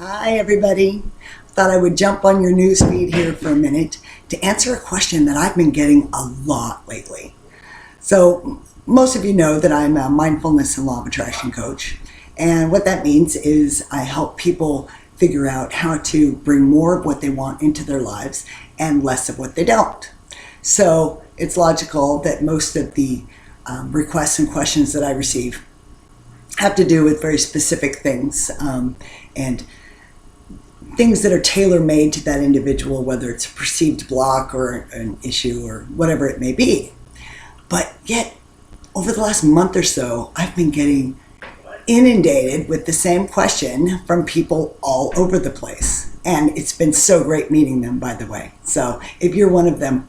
Hi, everybody. Thought I would jump on your news feed here for a minute to answer a question that I've been getting a lot lately. So, most of you know that I'm a mindfulness and law of attraction coach. And what that means is I help people figure out how to bring more of what they want into their lives and less of what they don't. So, it's logical that most of the requests and questions that I receive have to do with very specific things and things that are tailor-made to that individual, whether it's a perceived block or an issue or whatever it may be. But yet, over the last month or so, I've been getting inundated with the same question from people all over the place. And it's been so great meeting them, by the way. So if you're one of them,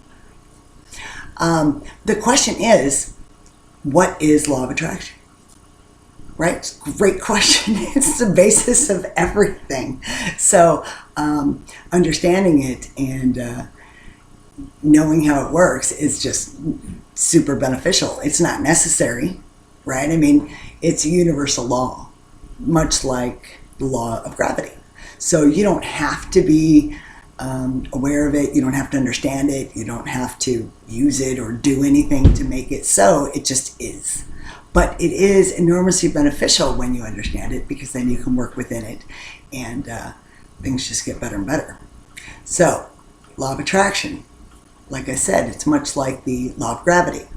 the question is, what is law of attraction? Right? It's a great question. It's the basis of everything. So understanding it and knowing how it works is just super beneficial. It's not necessary, right? I mean, it's a universal law, much like the law of gravity. So you don't have to be aware of it. You don't have to understand it. You don't have to use it or do anything to make it so. It just is. But it is enormously beneficial when you understand it, because then you can work within it and things just get better and better. So, law of attraction, like I said, it's much like the law of gravity.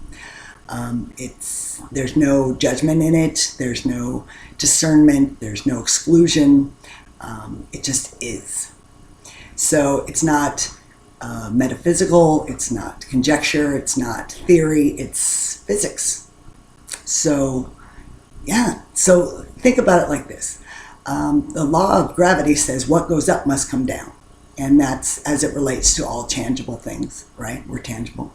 There's no judgment in it, there's no discernment, there's no exclusion. It just is. So it's not metaphysical, it's not conjecture, it's not theory, it's physics. So think about it like this. The law of gravity says what goes up must come down. And that's as it relates to all tangible things, right? We're tangible.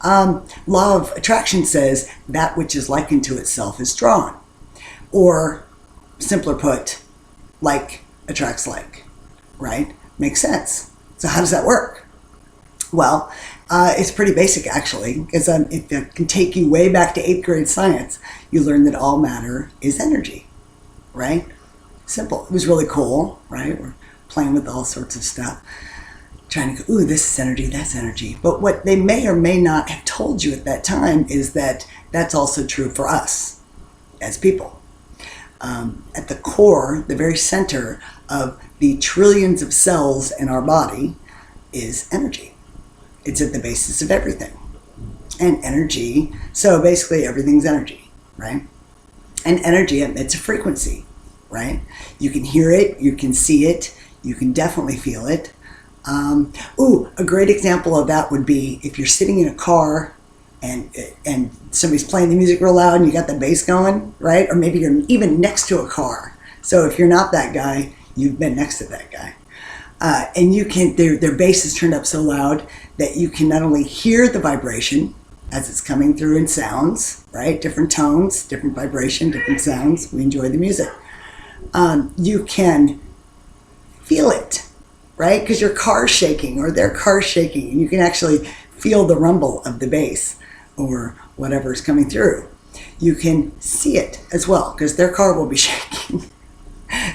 Law of attraction says that which is likened to itself is drawn. Or, simpler put, like attracts like, right? Makes sense. So how does that work? Well, it's pretty basic, actually, because if I can take you way back to 8th grade science, you learn that all matter is energy, right? Simple. It was really cool, right? We're playing with all sorts of stuff, trying to go, ooh, this is energy, that's energy. But what they may or may not have told you at that time is that that's also true for us as people. At the core, the very center of the trillions of cells in our body is energy. It's at the basis of everything. And energy, so basically everything's energy, right? And energy emits a frequency, right? You can hear it, you can see it, you can definitely feel it. A great example of that would be if you're sitting in a car and somebody's playing the music real loud and you got the bass going, right? Or maybe you're even next to a car. So if you're not that guy, you've been next to that guy. And you can, their bass is turned up so loud that you can not only hear the vibration as it's coming through in sounds, right? Different tones, different vibration, different sounds. We enjoy the music. You can feel it, right? Because your car's shaking or their car's shaking, and you can actually feel the rumble of the bass or whatever is coming through. You can see it as well, because their car will be shaking.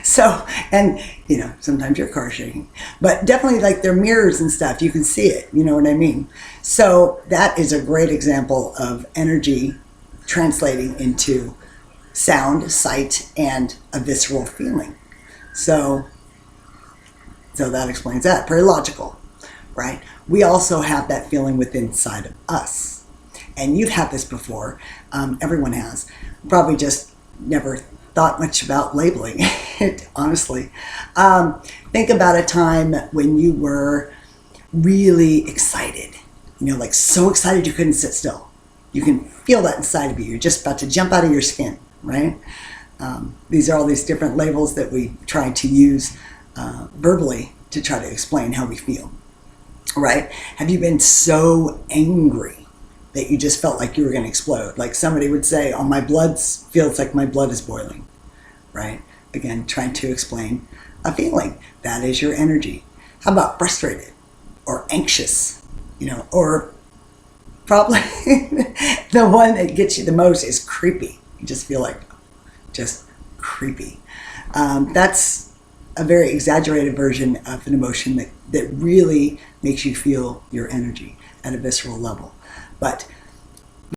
So, and sometimes your car's shaking, but definitely like their mirrors and stuff, you can see it, you know what I mean? So that is a great example of energy translating into sound, sight, and a visceral feeling. So that explains that. Very logical, right? We also have that feeling within inside of us. And you've had this before. Everyone has. Probably just never thought much about labeling it, honestly. Think about a time when you were really excited, like so excited you couldn't sit still. You can feel that inside of you. You're just about to jump out of your skin, right? These are all these different labels that we try to use verbally to try to explain how we feel, right? Have you been so angry that you just felt like you were going to explode? Like somebody would say, oh, my blood feels like my blood is boiling, right? Again, trying to explain a feeling. That is your energy. How about frustrated or anxious, or probably the one that gets you the most is creepy. You just feel like just creepy. That's a very exaggerated version of an emotion that really makes you feel your energy at a visceral level. But